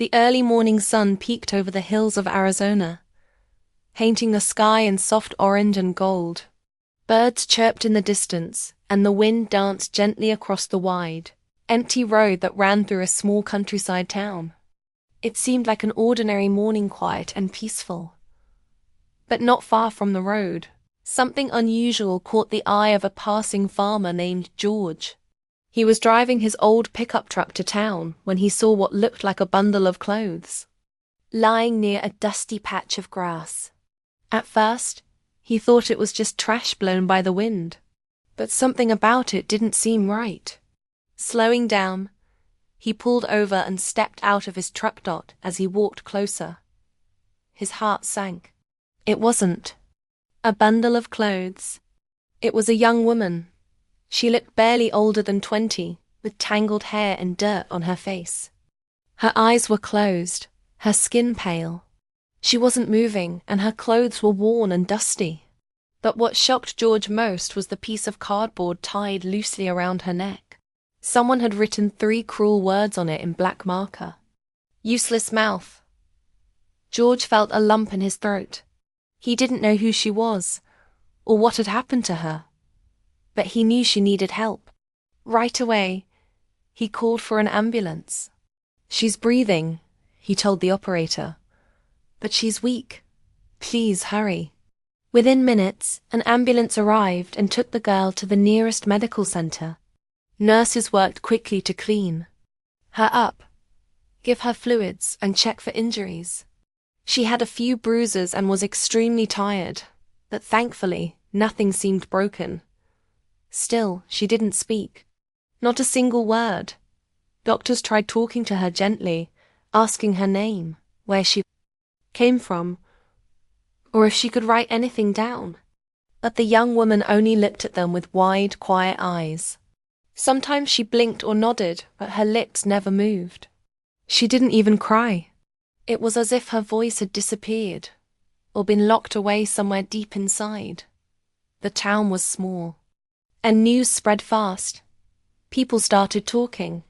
The early morning sun peeked over the hills of Arizona, painting the sky in soft orange and gold. Birds chirped in the distance, and the wind danced gently across the wide, empty road that ran through a small countryside town. It seemed like an ordinary morning, quiet and peaceful. But not far from the road, something unusual caught the eye of a passing farmer named George. He was driving his old pickup truck to town when he saw what looked like a bundle of clothes lying near a dusty patch of grass. At first, he thought it was just trash blown by the wind, but something about it didn't seem right. Slowing down, he pulled over and stepped out of his truck. As he walked closer, his heart sank. It wasn't a bundle of clothes. It was a young woman. She looked barely older than 20, with tangled hair and dirt on her face. Her eyes were closed, her skin pale. She wasn't moving, and her clothes were worn and dusty. But what shocked George most was the piece of cardboard tied loosely around her neck. Someone had written 3 cruel words on it in black marker. Useless mouth. George felt a lump in his throat. He didn't know who she was, or what had happened to her, but he knew she needed help. Right away, he called for an ambulance. "She's breathing," he told the operator, "but she's weak. Please hurry." Within minutes, an ambulance arrived and took the girl to the nearest medical center. Nurses worked quickly to clean her up, give her fluids, and check for injuries. She had a few bruises and was extremely tired, but thankfully, nothing seemed broken. Still, she didn't speak. Not a single word. Doctors tried talking to her gently, asking her name, where she came from, or if she could write anything down. But the young woman only looked at them with wide, quiet eyes. Sometimes she blinked or nodded, but her lips never moved. She didn't even cry. It was as if her voice had disappeared, or been locked away somewhere deep inside. The town was small, and news spread fast. People started talking.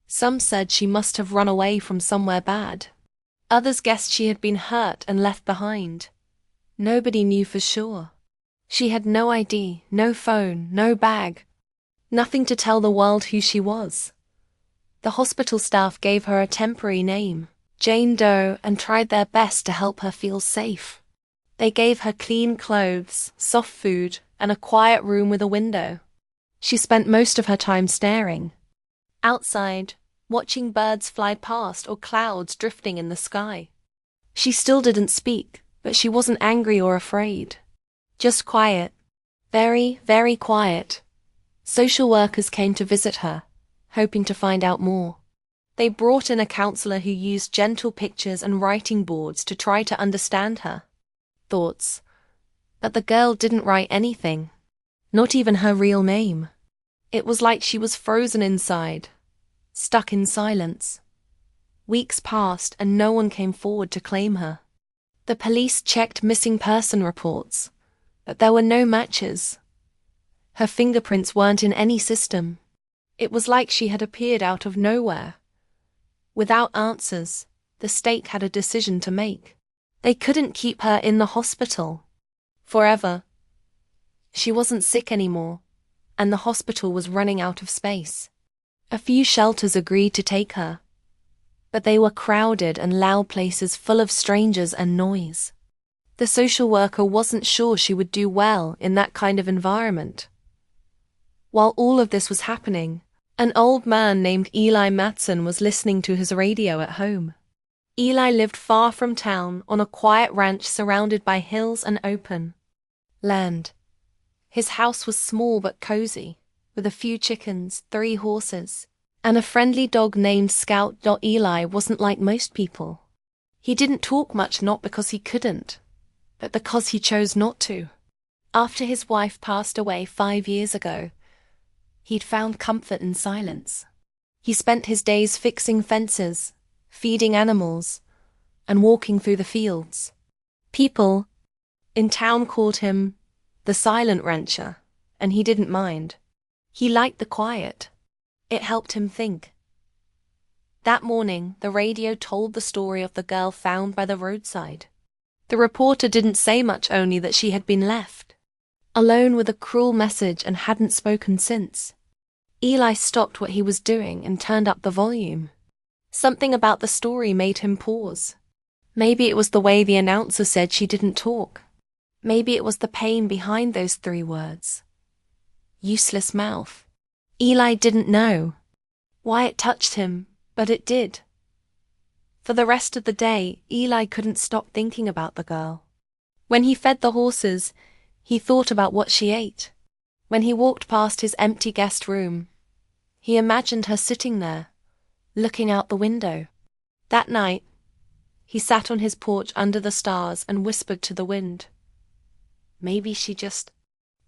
Some said she must have run away from somewhere bad. Others guessed she had been hurt and left behind. Nobody knew for sure. She had no ID, no phone, no bag. Nothing to tell the world who she was. The hospital staff gave her a temporary name, Jane Doe, and tried their best to help her feel safe. They gave her clean clothes, soft food, and a quiet room with a window. She spent most of her time staring outside, watching birds fly past or clouds drifting in the sky. She still didn't speak, but she wasn't angry or afraid. Just quiet. Very, very quiet. Social workers came to visit her, hoping to find out more. They brought in a counselor who used gentle pictures and writing boards to try to understand her thoughts. But the girl didn't write anything, not even her real name. It was like she was frozen inside, stuck in silence. Weeks passed and no one came forward to claim her. The police checked missing person reports, but there were no matches. Her fingerprints weren't in any system. It was like she had appeared out of nowhere. Without answers, the state had a decision to make. They couldn't keep her in the hospital forever. She wasn't sick anymore, and the hospital was running out of space. A few shelters agreed to take her, but they were crowded and loud places full of strangers and noise. The social worker wasn't sure she would do well in that kind of environment. While all of this was happening, an old man named Eli Matson was listening to his radio at home. Eli lived far from town on a quiet ranch surrounded by hills and open land. His house was small but cozy, with a few chickens, 3 horses, and a friendly dog named Scout. Eli wasn't like most people. He didn't talk much, not because he couldn't, but because he chose not to. After his wife passed away 5 years ago, he'd found comfort in silence. He spent his days fixing fences, feeding animals, and walking through the fields. People in town called him the silent rancher, and he didn't mind. He liked the quiet. It helped him think. That morning, the radio told the story of the girl found by the roadside. The reporter didn't say much, only that she had been left alone with a cruel message and hadn't spoken since. Eli stopped what he was doing and turned up the volume. Something about the story made him pause. Maybe it was the way the announcer said she didn't talk. Maybe it was the pain behind those 3 words. Useless mouth. Eli didn't know why it touched him, but it did. For the rest of the day, Eli couldn't stop thinking about the girl. When he fed the horses, he thought about what she ate. When he walked past his empty guest room, he imagined her sitting there, looking out the window. That night, he sat on his porch under the stars and whispered to the wind. Maybe she just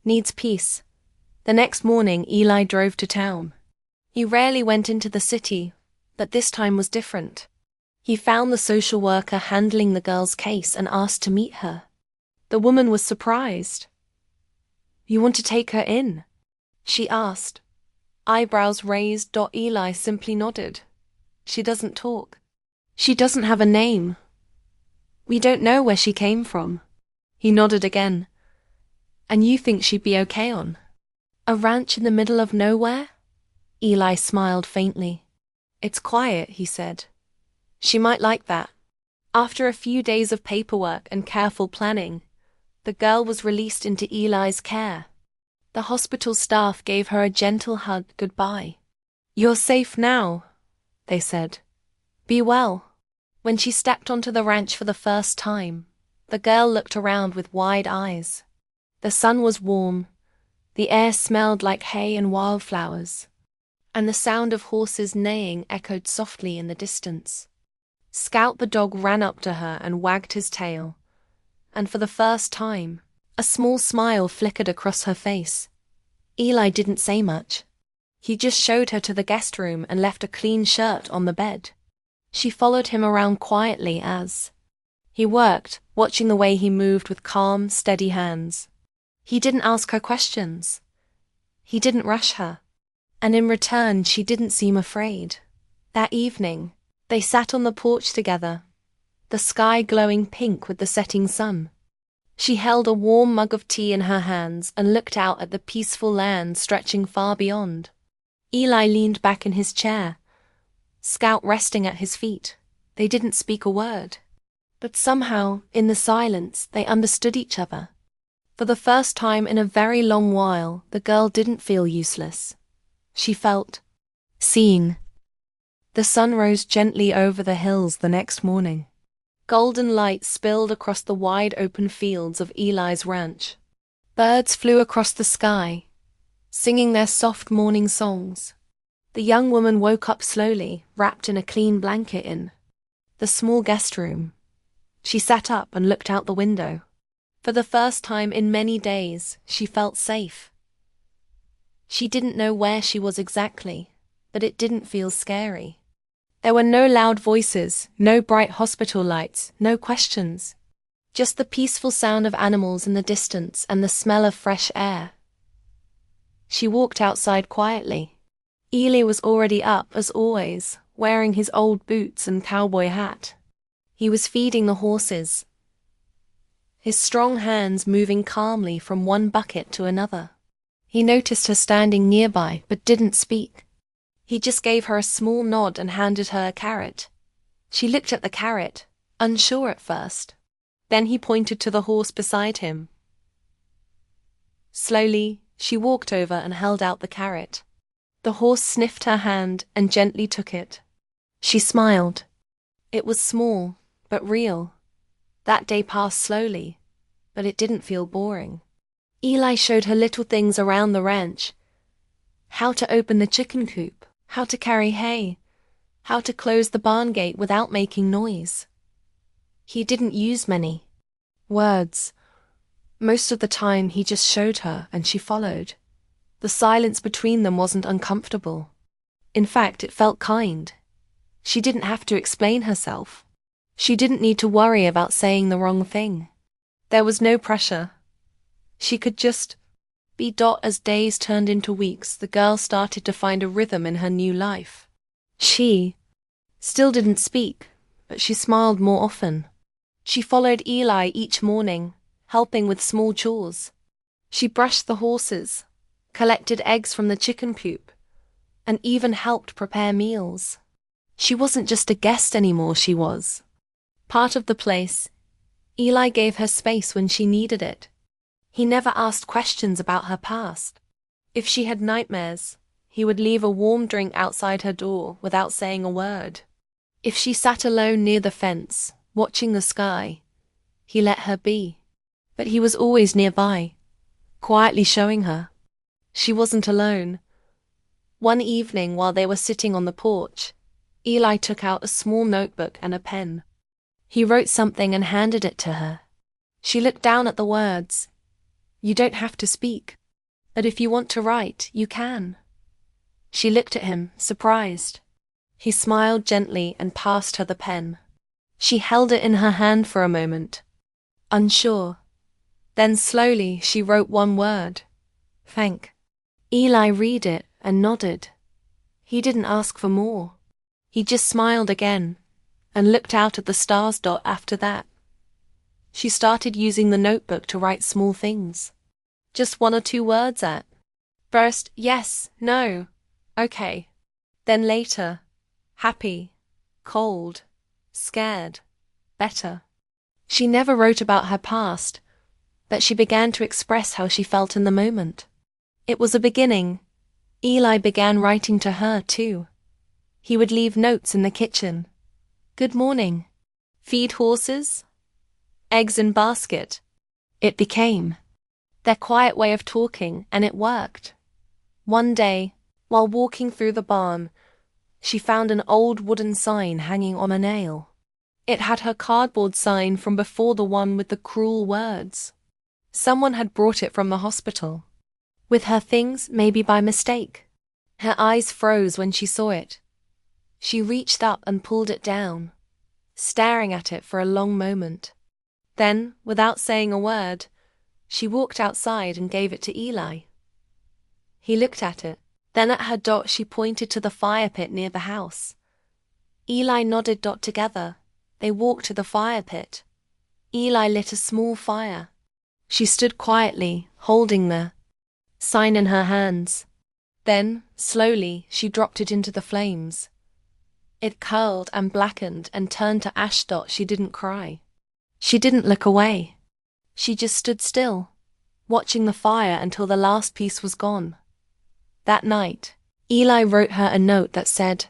needs peace. The next morning, Eli drove to town. He rarely went into the city, but this time was different. He found the social worker handling the girl's case and asked to meet her. The woman was surprised. "You want to take her in?" she asked. Eyebrows raised. Eli simply nodded. "She doesn't talk. She doesn't have a name. We don't know where she came from." He nodded again. "And you think she'd be okay on a ranch in the middle of nowhere?" Eli smiled faintly. "It's quiet," he said. "She might like that." After a few days of paperwork and careful planning, the girl was released into Eli's care. The hospital staff gave her a gentle hug goodbye. "You're safe now," they said. "Be well." When she stepped onto the ranch for the first time, the girl looked around with wide eyes. The sun was warm, the air smelled like hay and wildflowers, and the sound of horses neighing echoed softly in the distance. Scout the dog ran up to her and wagged his tail, and for the first time, a small smile flickered across her face. Eli didn't say much. He just showed her to the guest room and left a clean shirt on the bed. She followed him around quietly as he worked, watching the way he moved with calm, steady hands. He didn't ask her questions. He didn't rush her. And in return, she didn't seem afraid. That evening, they sat on the porch together, the sky glowing pink with the setting sun. She held a warm mug of tea in her hands and looked out at the peaceful land stretching far beyond. Eli leaned back in his chair, Scout resting at his feet. They didn't speak a word. But somehow, in the silence, they understood each other. For the first time in a very long while, the girl didn't feel useless. She felt seen. The sun rose gently over the hills the next morning. Golden light spilled across the wide open fields of Eli's ranch. Birds flew across the sky, singing their soft morning songs. The young woman woke up slowly, wrapped in a clean blanket in the small guest room. She sat up and looked out the window. For the first time in many days, she felt safe. She didn't know where she was exactly, but it didn't feel scary. There were no loud voices, no bright hospital lights, no questions. Just the peaceful sound of animals in the distance and the smell of fresh air. She walked outside quietly. Eli was already up, as always, wearing his old boots and cowboy hat. He was feeding the horses, his strong hands moving calmly from one bucket to another. He noticed her standing nearby, but didn't speak. He just gave her a small nod and handed her a carrot. She looked at the carrot, unsure at first. Then he pointed to the horse beside him. Slowly, she walked over and held out the carrot. The horse sniffed her hand and gently took it. She smiled. It was small, but real. That day passed slowly, but it didn't feel boring. Eli showed her little things around the ranch. How to open the chicken coop, how to carry hay, how to close the barn gate without making noise. He didn't use many words. Most of the time he just showed her and she followed. The silence between them wasn't uncomfortable. In fact, it felt kind. She didn't have to explain herself. She didn't need to worry about saying the wrong thing. There was no pressure. She could just be. As days turned into weeks, the girl started to find a rhythm in her new life. She still didn't speak, but she smiled more often. She followed Eli each morning, helping with small chores. She brushed the horses, collected eggs from the chicken coop, and even helped prepare meals. She wasn't just a guest anymore, she was part of the place. Eli gave her space when she needed it. He never asked questions about her past. If she had nightmares, he would leave a warm drink outside her door without saying a word. If she sat alone near the fence, watching the sky, he let her be. But he was always nearby, quietly showing her she wasn't alone. One evening while they were sitting on the porch, Eli took out a small notebook and a pen. He wrote something and handed it to her. She looked down at the words. "You don't have to speak, but if you want to write, you can." She looked at him, surprised. He smiled gently and passed her the pen. She held it in her hand for a moment, unsure. Then slowly she wrote one word: "Thank." Eli read it and nodded. He didn't ask for more. He just smiled again and looked out at the stars dot after that. She started using the notebook to write small things. Just 1 or 2 words at first, yes, no, okay. Then later, happy, cold, scared, better. She never wrote about her past, but she began to express how she felt in the moment. It was a beginning. Eli began writing to her too. He would leave notes in the kitchen. "Good morning. Feed horses? Eggs in basket." It became their quiet way of talking, and it worked. One day, while walking through the barn, she found an old wooden sign hanging on a nail. It had her cardboard sign from before, the one with the cruel words. Someone had brought it from the hospital. With her things, maybe by mistake. Her eyes froze when she saw it. She reached up and pulled it down, staring at it for a long moment. Then, without saying a word, she walked outside and gave it to Eli. He looked at it. Then at her dot she pointed to the fire pit near the house. Eli nodded. Together, they walked to the fire pit. Eli lit a small fire. She stood quietly, holding the sign in her hands. Then, slowly, she dropped it into the flames. It curled and blackened and turned to ash. She didn't cry. She didn't look away. She just stood still, watching the fire until the last piece was gone. That night, Eli wrote her a note that said,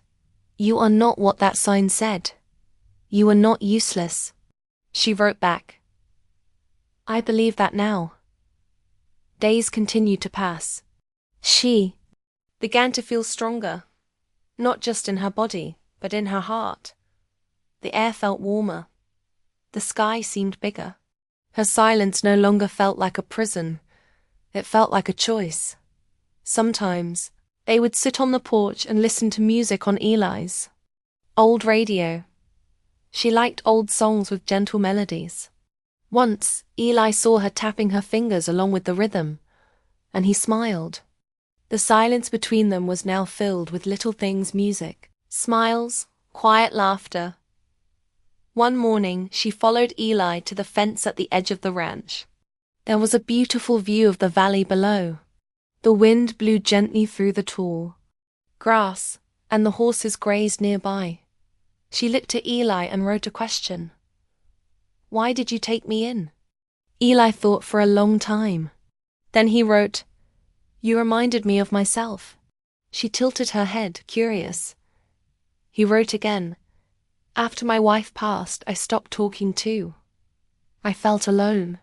"You are not what that sign said. You are not useless." She wrote back, "I believe that now." Days continued to pass. She began to feel stronger, not just in her body, but in her heart. The air felt warmer. The sky seemed bigger. Her silence no longer felt like a prison. It felt like a choice. Sometimes, they would sit on the porch and listen to music on Eli's old radio. She liked old songs with gentle melodies. Once, Eli saw her tapping her fingers along with the rhythm, and he smiled. The silence between them was now filled with little things: music, smiles, quiet laughter. One morning, she followed Eli to the fence at the edge of the ranch. There was a beautiful view of the valley below. The wind blew gently through the tall grass, and the horses grazed nearby. She looked to Eli and wrote a question. "Why did you take me in?" Eli thought for a long time. Then he wrote, "You reminded me of myself." She tilted her head, curious. He wrote again, "After my wife passed, I stopped talking too. I felt alone.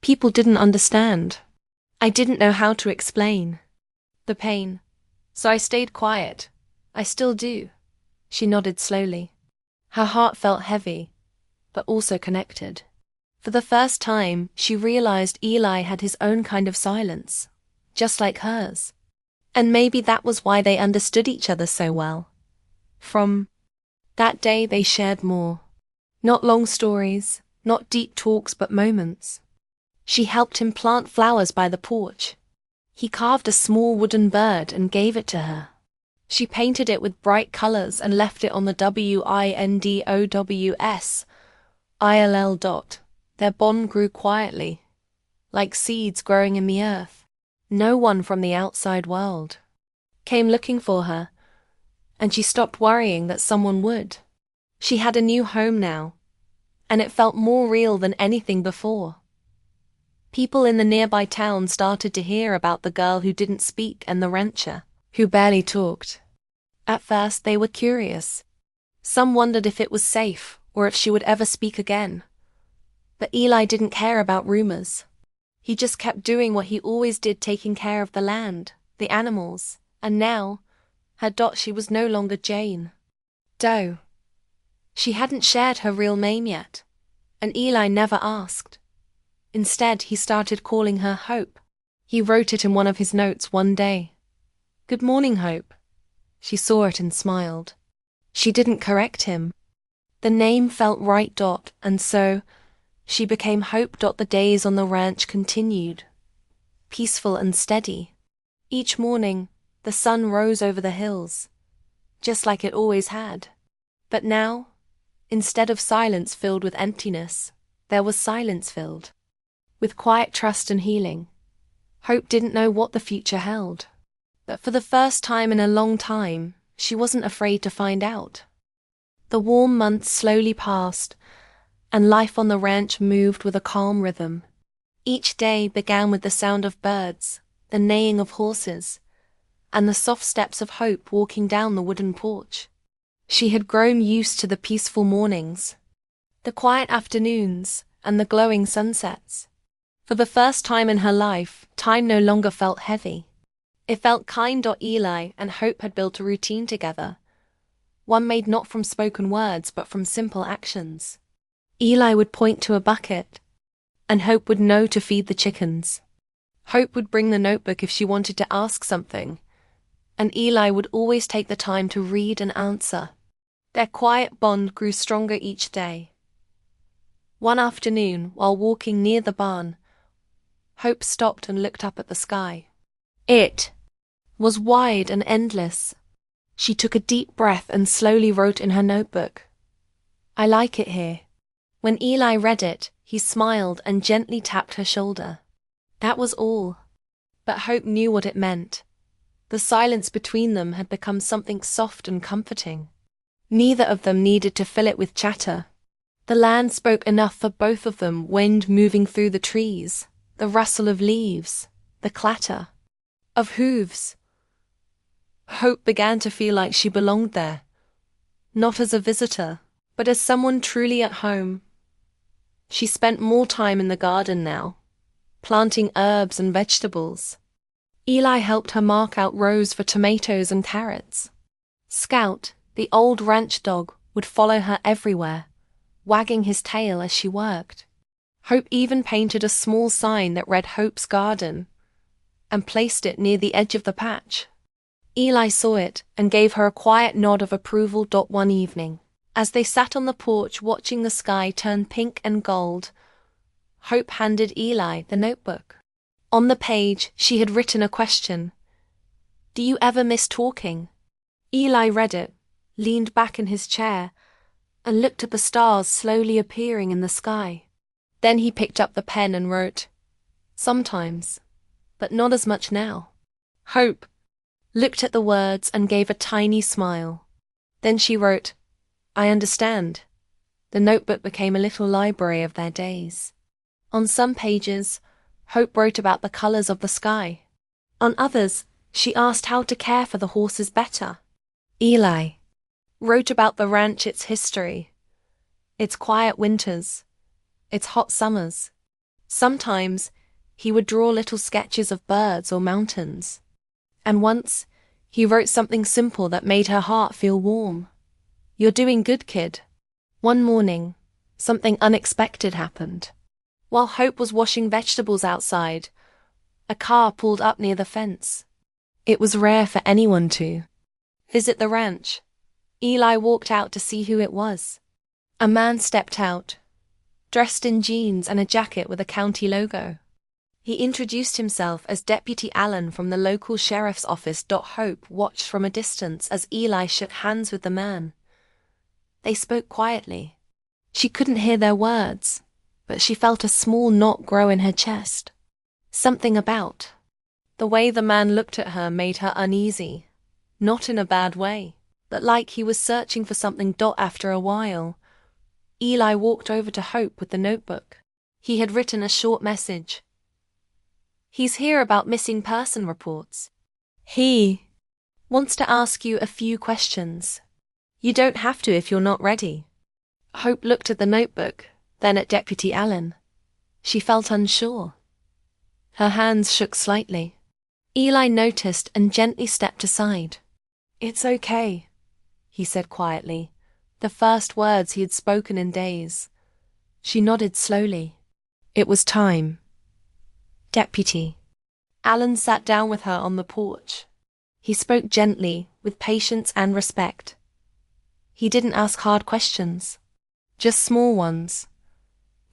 People didn't understand. I didn't know how to explain the pain. So I stayed quiet. I still do." She nodded slowly. Her heart felt heavy, but also connected. For the first time, she realized Eli had his own kind of silence, just like hers. And maybe that was why they understood each other so well. From that day, they shared more. Not long stories, not deep talks, but moments. She helped him plant flowers by the porch. He carved a small wooden bird and gave it to her. She painted it with bright colors and left it on the WINDOWS . Their bond grew quietly, like seeds growing in the earth. No one from the outside world came looking for her, and she stopped worrying that someone would. She had a new home now, and it felt more real than anything before. People in the nearby town started to hear about the girl who didn't speak and the rancher who barely talked. At first they were curious. Some wondered if it was safe or if she would ever speak again. But Eli didn't care about rumors. He just kept doing what he always did, taking care of the land, the animals, and now, she was no longer Jane Doe. She hadn't shared her real name yet, and Eli never asked. Instead, he started calling her Hope. He wrote it in one of his notes one day. "Good morning, Hope." She saw it and smiled. She didn't correct him. The name felt right. And so, she became Hope. The days on the ranch continued, peaceful and steady. Each morning, the sun rose over the hills, just like it always had. But now, instead of silence filled with emptiness, there was silence filled with quiet trust and healing. Hope didn't know what the future held, but for the first time in a long time, she wasn't afraid to find out. The warm months slowly passed, and life on the ranch moved with a calm rhythm. Each day began with the sound of birds, the neighing of horses, and the soft steps of Hope walking down the wooden porch. She had grown used to the peaceful mornings, the quiet afternoons, and the glowing sunsets. For the first time in her life, time no longer felt heavy. It felt kind. Eli and Hope had built a routine together, one made not from spoken words but from simple actions. Eli would point to a bucket, and Hope would know to feed the chickens. Hope would bring the notebook if she wanted to ask something, and Eli would always take the time to read and answer. Their quiet bond grew stronger each day. One afternoon, while walking near the barn, Hope stopped and looked up at the sky. It was wide and endless. She took a deep breath and slowly wrote in her notebook, "I like it here." When Eli read it, he smiled and gently tapped her shoulder. That was all. But Hope knew what it meant. The silence between them had become something soft and comforting. Neither of them needed to fill it with chatter. The land spoke enough for both of them, wind moving through the trees, the rustle of leaves, the clatter of hooves. Hope began to feel like she belonged there, not as a visitor, but as someone truly at home. She spent more time in the garden now, planting herbs and vegetables. Eli helped her mark out rows for tomatoes and carrots. Scout, the old ranch dog, would follow her everywhere, wagging his tail as she worked. Hope even painted a small sign that read Hope's Garden and placed it near the edge of the patch. Eli saw it and gave her a quiet nod of approval. One evening, as they sat on the porch watching the sky turn pink and gold, Hope handed Eli the notebook. On the page, she had written a question. "Do you ever miss talking?" Eli read it, leaned back in his chair, and looked at the stars slowly appearing in the sky. Then he picked up the pen and wrote, "Sometimes, but not as much now." Hope looked at the words and gave a tiny smile. Then she wrote, "I understand." The notebook became a little library of their days. On some pages, Hope wrote about the colors of the sky. On others, she asked how to care for the horses better. Eli wrote about the ranch, its history, its quiet winters, its hot summers. Sometimes, he would draw little sketches of birds or mountains. And once, he wrote something simple that made her heart feel warm. "You're doing good, kid." One morning, something unexpected happened. While Hope was washing vegetables outside, a car pulled up near the fence. It was rare for anyone to visit the ranch. Eli walked out to see who it was. A man stepped out, dressed in jeans and a jacket with a county logo. He introduced himself as Deputy Allen from the local sheriff's office. Hope watched from a distance as Eli shook hands with the man. They spoke quietly. She couldn't hear their words, but she felt a small knot grow in her chest. Something about the way the man looked at her made her uneasy, not in a bad way, but like he was searching for something. After a while, Eli walked over to Hope with the notebook. He had written a short message. "He's here about missing person reports. He wants to ask you a few questions. You don't have to if you're not ready." Hope looked at the notebook, then at Deputy Allen. She felt unsure. Her hands shook slightly. Eli noticed and gently stepped aside. "It's okay," he said quietly, the first words he had spoken in days. She nodded slowly. It was time. "Deputy." Allen sat down with her on the porch. He spoke gently, with patience and respect. He didn't ask hard questions, just small ones.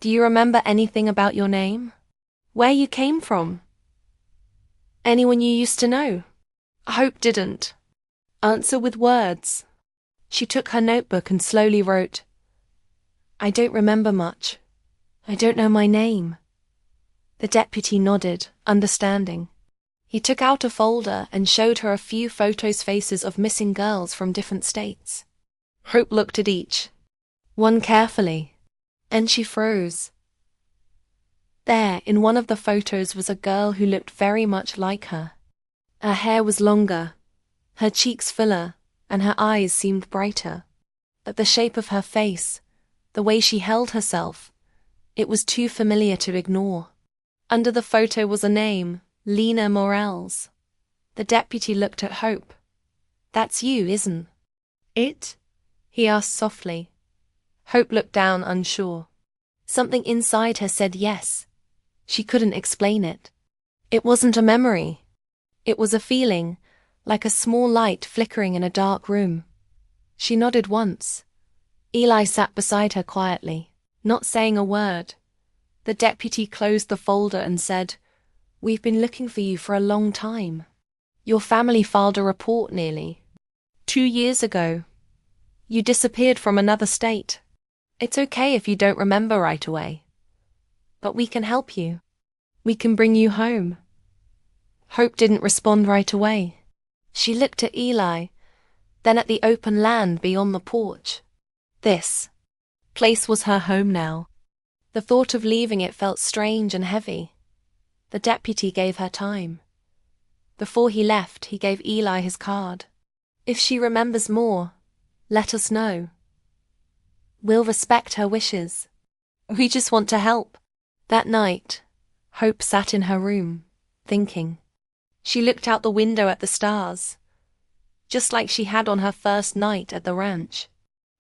"Do you remember anything about your name? Where you came from? Anyone you used to know?" Hope didn't answer with words. She took her notebook and slowly wrote, "I don't remember much. I don't know my name." The deputy nodded, understanding. He took out a folder and showed her a few faces of missing girls from different states. Hope looked at each one carefully, and she froze. There, in one of the photos, was a girl who looked very much like her. Her hair was longer, her cheeks fuller, and her eyes seemed brighter. But the shape of her face, the way she held herself, it was too familiar to ignore. Under the photo was a name, Lena Morales. The deputy looked at Hope. "That's you, isn't it?" he asked softly. Hope looked down, unsure. Something inside her said yes. She couldn't explain it. It wasn't a memory. It was a feeling, like a small light flickering in a dark room. She nodded once. Eli sat beside her quietly, not saying a word. The deputy closed the folder and said, "We've been looking for you for a long time. Your family filed a report nearly 2 years ago. You disappeared from another state. It's okay if you don't remember right away. But we can help you. We can bring you home." Hope didn't respond right away. She looked at Eli, then at the open land beyond the porch. This place was her home now. The thought of leaving it felt strange and heavy. The deputy gave her time. Before he left, he gave Eli his card. "If she remembers more, let us know. We'll respect her wishes. We just want to help." That night, Hope sat in her room, thinking. She looked out the window at the stars, just like she had on her first night at the ranch.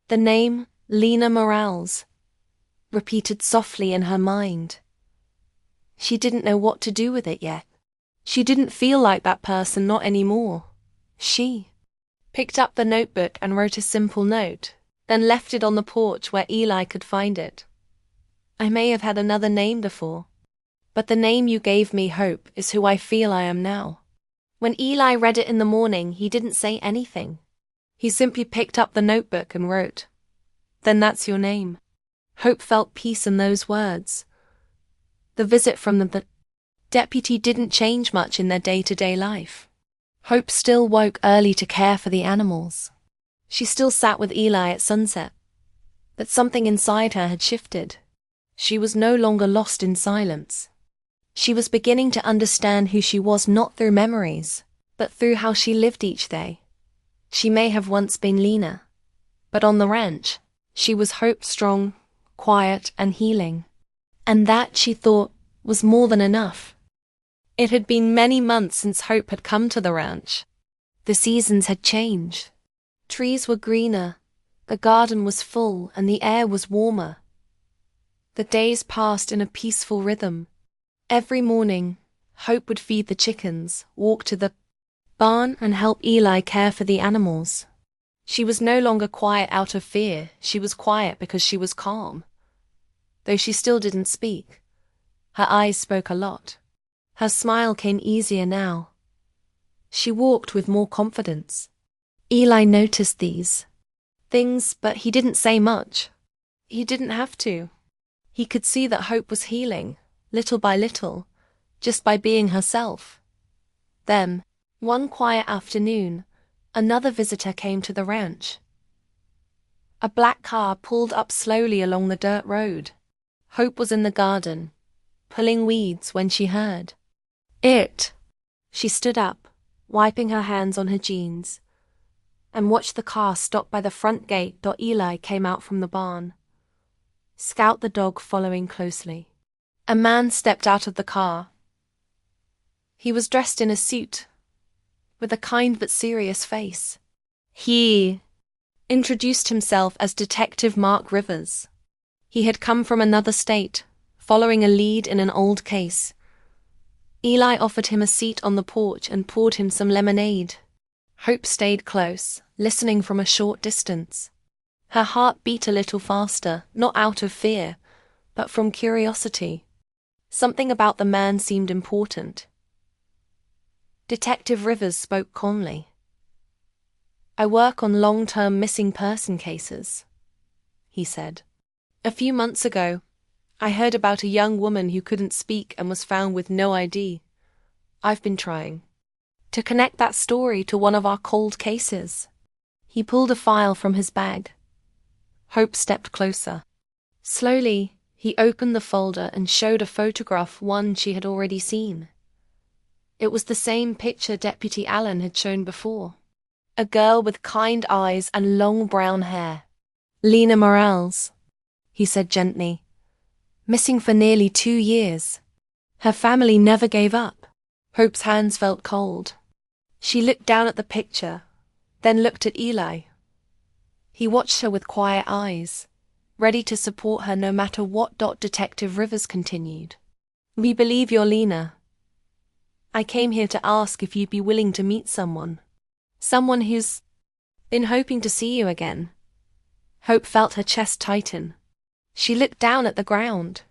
The name, Lena Morales, repeated softly in her mind. She didn't know what to do with it yet. She didn't feel like that person, not anymore. She picked up the notebook and wrote a simple note, then left it on the porch where Eli could find it. "I may have had another name before, but the name you gave me, Hope, is who I feel I am now." When Eli read it in the morning, he didn't say anything. He simply picked up the notebook and wrote, "Then that's your name." Hope felt peace in those words. The visit from the deputy didn't change much in their day-to-day life. Hope still woke early to care for the animals. She still sat with Eli at sunset. But something inside her had shifted. She was no longer lost in silence. She was beginning to understand who she was, not through memories, but through how she lived each day. She may have once been Lena, but on the ranch, she was Hope, strong, quiet, and healing. And that, she thought, was more than enough. It had been many months since Hope had come to the ranch. The seasons had changed. Trees were greener, the garden was full, and the air was warmer. The days passed in a peaceful rhythm. Every morning, Hope would feed the chickens, walk to the barn, and help Eli care for the animals. She was no longer quiet out of fear. She was quiet because she was calm. Though she still didn't speak, her eyes spoke a lot. Her smile came easier now. She walked with more confidence. Eli noticed these things, but he didn't say much. He didn't have to. He could see that Hope was healing, little by little, just by being herself. Then, one quiet afternoon, another visitor came to the ranch. A black car pulled up slowly along the dirt road. Hope was in the garden, pulling weeds when she heard it. She stood up, wiping her hands on her jeans, and watched the car stop by the front gate. Eli came out from the barn, Scout the dog following closely. A man stepped out of the car. He was dressed in a suit, with a kind but serious face. He introduced himself as Detective Mark Rivers. He had come from another state, following a lead in an old case. Eli offered him a seat on the porch and poured him some lemonade. Hope stayed close, listening from a short distance. Her heart beat a little faster, not out of fear, but from curiosity. Something about the man seemed important. Detective Rivers spoke calmly. "I work on long-term missing person cases," he said. "A few months ago, I heard about a young woman who couldn't speak and was found with no ID. I've been trying to connect that story to one of our cold cases." He pulled a file from his bag. Hope stepped closer. Slowly, he opened the folder and showed a photograph, one she had already seen. It was the same picture Deputy Allen had shown before. A girl with kind eyes and long brown hair. "Lena Morales," he said gently. "Missing for nearly 2 years. Her family never gave up." Hope's hands felt cold. She looked down at the picture, then looked at Eli. He watched her with quiet eyes, ready to support her no matter what. Detective Rivers continued. "We believe you're Lena. I came here to ask if you'd be willing to meet someone who's been hoping to see you again." Hope felt her chest tighten. She looked down at the ground.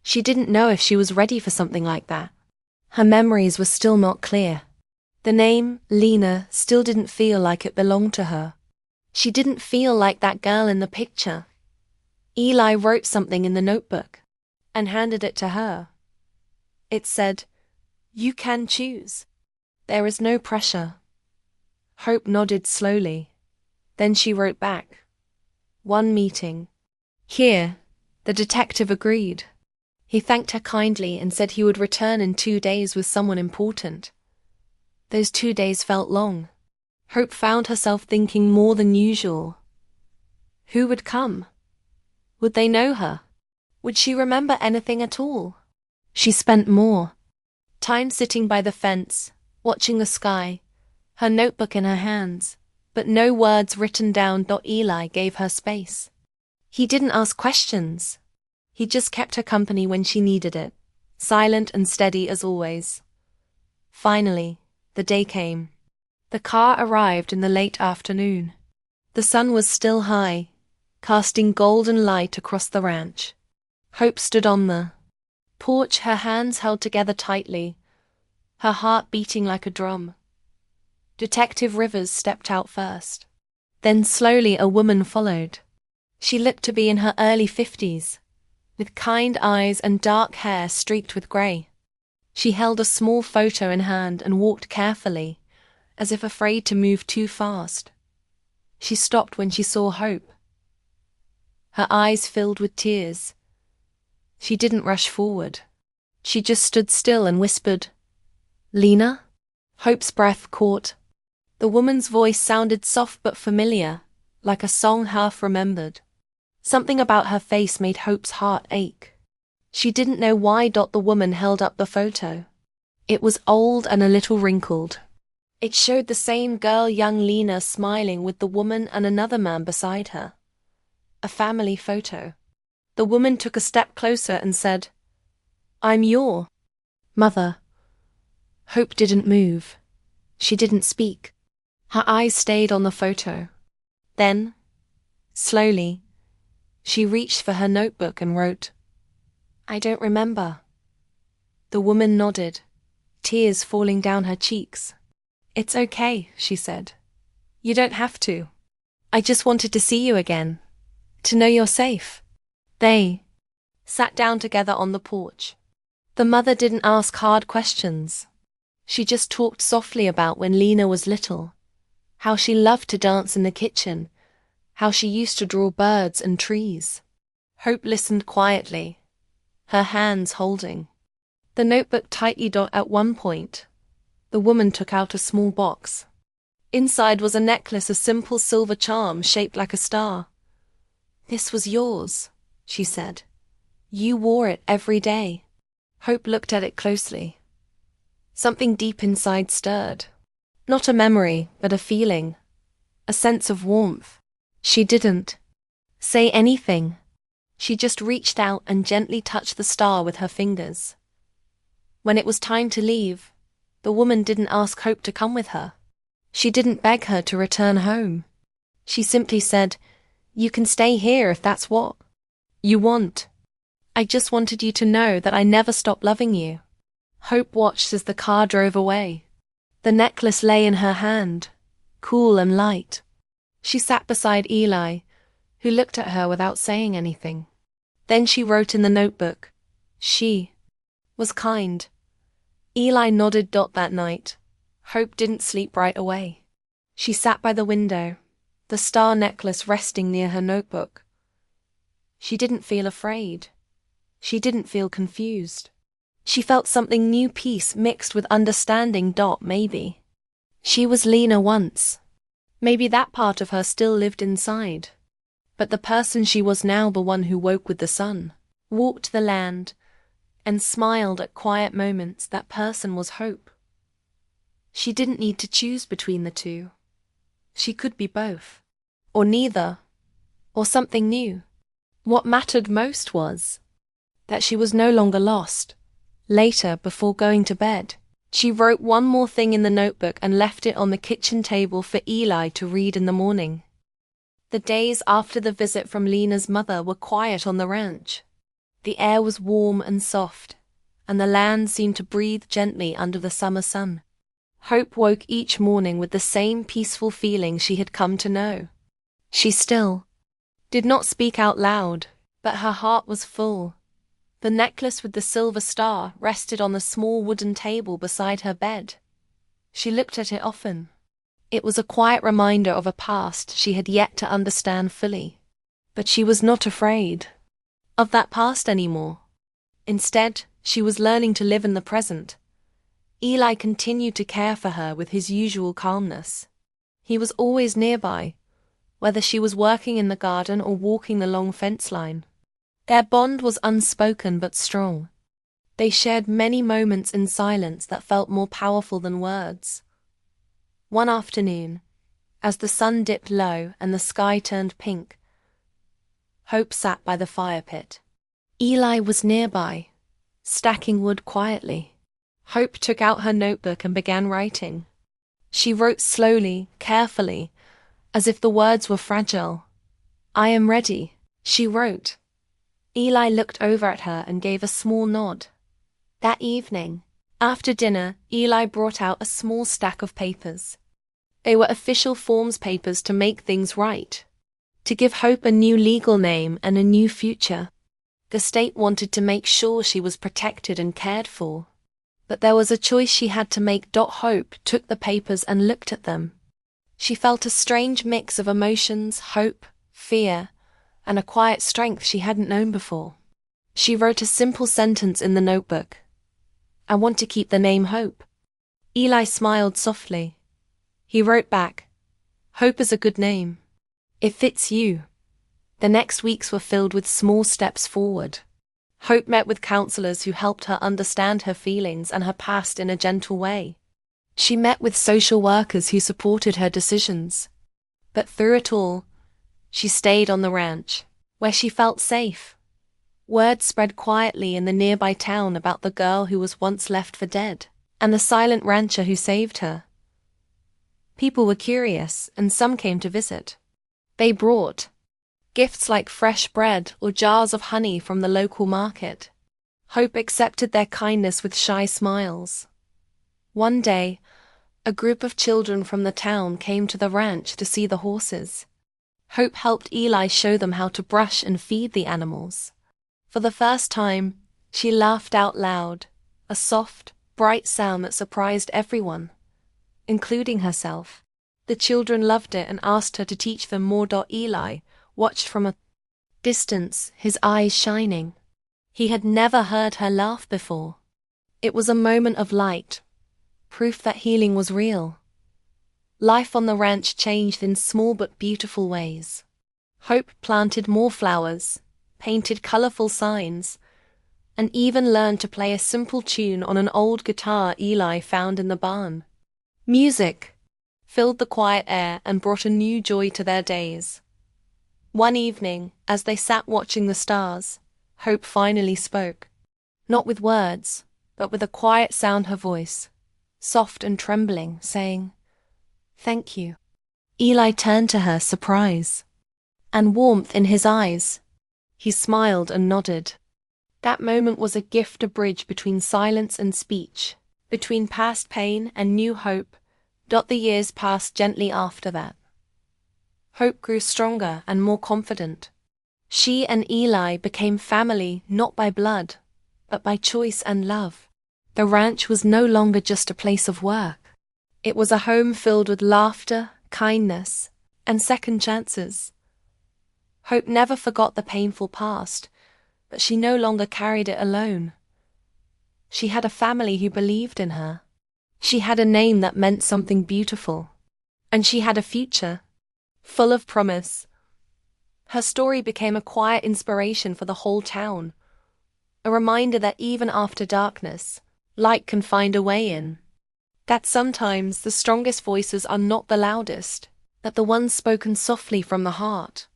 She didn't know if she was ready for something like that. Her memories were still not clear. The name, Lena, still didn't feel like it belonged to her. She didn't feel like that girl in the picture. Eli wrote something in the notebook and handed it to her. It said, "You can choose. There is no pressure." Hope nodded slowly. Then she wrote back, "One meeting." "Here," the detective agreed. He thanked her kindly and said he would return in 2 days with someone important. Those 2 days felt long. Hope found herself thinking more than usual. Who would come? Would they know her? Would she remember anything at all? She spent more time sitting by the fence, watching the sky, her notebook in her hands, but no words written down. Eli gave her space. He didn't ask questions. He just kept her company when she needed it, silent and steady as always. Finally, the day came. The car arrived in the late afternoon. The sun was still high, casting golden light across the ranch. Hope stood on the porch, her hands held together tightly, her heart beating like a drum. Detective Rivers stepped out first. Then slowly a woman followed. She looked to be in her early 50s, with kind eyes and dark hair streaked with gray. She held a small photo in hand and walked carefully, as if afraid to move too fast. She stopped when she saw Hope. Her eyes filled with tears. She didn't rush forward. She just stood still and whispered, "Lena?" Hope's breath caught. The woman's voice sounded soft but familiar, like a song half remembered. Something about her face made Hope's heart ache. She didn't know why. The woman held up the photo. It was old and a little wrinkled. It showed the same girl, young Lena, smiling with the woman and another man beside her. A family photo. The woman took a step closer and said, "I'm your mother." Hope didn't move. She didn't speak. Her eyes stayed on the photo. Then, slowly, she reached for her notebook and wrote, "I don't remember." The woman nodded. tears falling down her cheeks. "It's okay," she said. "You don't have to. I just wanted to see you again. To know you're safe." They sat down together on the porch. The mother didn't ask hard questions. She just talked softly about when Lena was little, how she loved to dance in the kitchen, how she used to draw birds and trees. Hope listened quietly, her hands holding the notebook tightly. At one point, the woman took out a small box. Inside was a necklace, a simple silver charm shaped like a star. "This was yours," she said. "You wore it every day." Hope looked at it closely. Something deep inside stirred. Not a memory, but a feeling, a sense of warmth. She didn't say anything. She just reached out and gently touched the star with her fingers. When it was time to leave, the woman didn't ask Hope to come with her. She didn't beg her to return home. She simply said, "You can stay here if that's what you want. I just wanted you to know that I never stopped loving you." Hope watched as the car drove away. The necklace lay in her hand, cool and light. She sat beside Eli, who looked at her without saying anything. Then she wrote in the notebook, "She was kind." Eli nodded. That night, Hope didn't sleep right away. She sat by the window, the star necklace resting near her notebook. She didn't feel afraid. She didn't feel confused. She felt something new, peace mixed with understanding. Maybe she was Lena once. Maybe that part of her still lived inside. But the person she was now, the one who woke with the sun, walked the land, and smiled at quiet moments, that person was Hope. She didn't need to choose between the two. She could be both, or neither, or something new. What mattered most was that she was no longer lost. Later, before going to bed, she wrote one more thing in the notebook and left it on the kitchen table for Eli to read in the morning. The days after the visit from Lena's mother were quiet on the ranch. The air was warm and soft, and the land seemed to breathe gently under the summer sun. Hope woke each morning with the same peaceful feeling she had come to know. She still did not speak out loud, but her heart was full. The necklace with the silver star rested on the small wooden table beside her bed. She looked at it often. It was a quiet reminder of a past she had yet to understand fully. But she was not afraid of that past anymore. Instead, she was learning to live in the present. Eli continued to care for her with his usual calmness. He was always nearby, whether she was working in the garden or walking the long fence line. Their bond was unspoken but strong. They shared many moments in silence that felt more powerful than words. One afternoon, as the sun dipped low and the sky turned pink, Hope sat by the fire pit. Eli was nearby, stacking wood quietly. Hope took out her notebook and began writing. She wrote slowly, carefully, as if the words were fragile. "I am ready," she wrote. Eli looked over at her and gave a small nod. That evening, after dinner, Eli brought out a small stack of papers. They were official forms papers to make things right, to give Hope a new legal name and a new future. The state wanted to make sure she was protected and cared for. But there was a choice she had to make. Hope took the papers and looked at them. She felt a strange mix of emotions, hope, fear, and a quiet strength she hadn't known before. She wrote a simple sentence in the notebook. "I want to keep the name Hope." Eli smiled softly. He wrote back, "Hope is a good name. It fits you." The next weeks were filled with small steps forward. Hope met with counselors who helped her understand her feelings and her past in a gentle way. She met with social workers who supported her decisions. But through it all, she stayed on the ranch, where she felt safe. Word spread quietly in the nearby town about the girl who was once left for dead, and the silent rancher who saved her. People were curious, and some came to visit. They brought gifts like fresh bread or jars of honey from the local market. Hope accepted their kindness with shy smiles. One day, a group of children from the town came to the ranch to see the horses. Hope helped Eli show them how to brush and feed the animals. For the first time, she laughed out loud, a soft, bright sound that surprised everyone, including herself. The children loved it and asked her to teach them more. Eli watched from a distance, his eyes shining. He had never heard her laugh before. It was a moment of light, proof that healing was real. Life on the ranch changed in small but beautiful ways. Hope planted more flowers, painted colorful signs, and even learned to play a simple tune on an old guitar Eli found in the barn. Music filled the quiet air and brought a new joy to their days. One evening, as they sat watching the stars, Hope finally spoke. Not with words, but with a quiet sound her voice, soft and trembling, saying, "Thank you." Eli turned to her, surprise and warmth in his eyes. He smiled and nodded. That moment was a gift, a bridge between silence and speech, between past pain and new hope. The years passed gently after that. Hope grew stronger and more confident. She and Eli became family not by blood, but by choice and love. The ranch was no longer just a place of work. It was a home filled with laughter, kindness, and second chances. Hope never forgot the painful past, but she no longer carried it alone. She had a family who believed in her. She had a name that meant something beautiful. And she had a future, full of promise. Her story became a quiet inspiration for the whole town, a reminder that even after darkness, light can find a way in. That sometimes the strongest voices are not the loudest, but the ones spoken softly from the heart.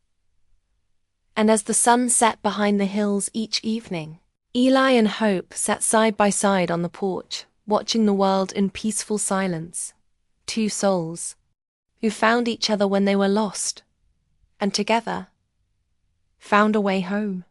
And as the sun set behind the hills each evening, Eli and Hope sat side by side on the porch, watching the world in peaceful silence. Two souls who found each other when they were lost, and together found a way home.